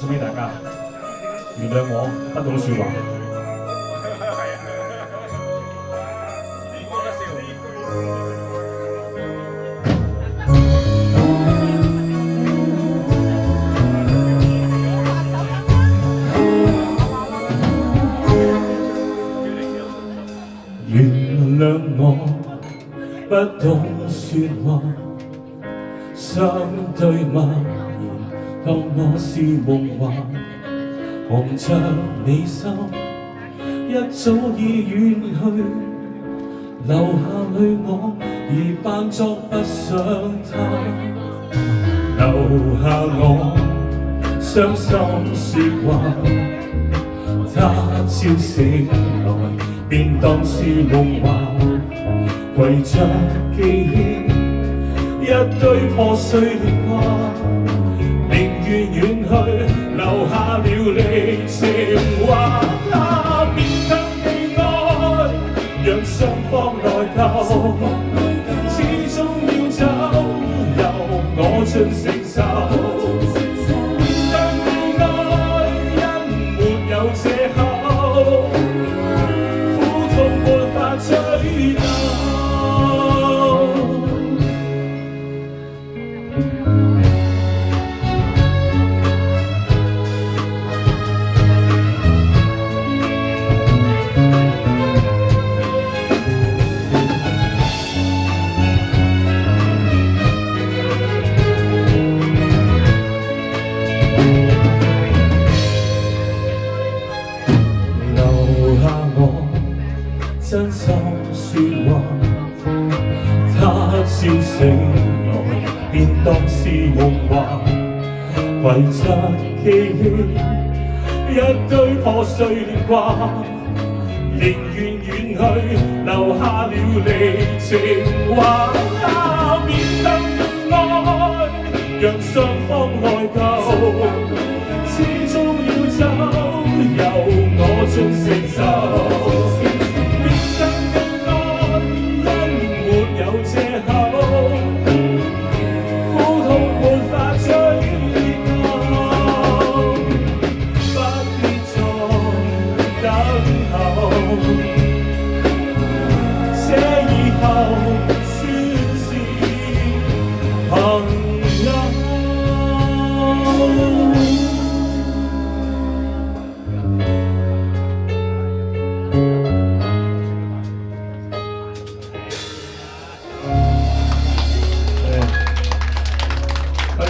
送俾大家，原諒我不懂説話。原諒我不懂説話，相對默然當我是夢幻，紅着你心一早已遠去，留下淚我而扮作不想他，留下我傷心説話，他朝醒來便當是夢幻，攜着記憶一堆破碎年華，寧願遠去，留下了你情話。他勉強地愛，讓雙方內疚，始終要走，由我盡承受。勉強地愛，因沒有藉口。追究，留下我真心説話，他朝醒來便當是夢幻，攜着記憶一堆破碎年華，寧願遠去，留下了你情話。他勉強地愛，讓雙方內疚，始終要走，由我盡承受。多謝。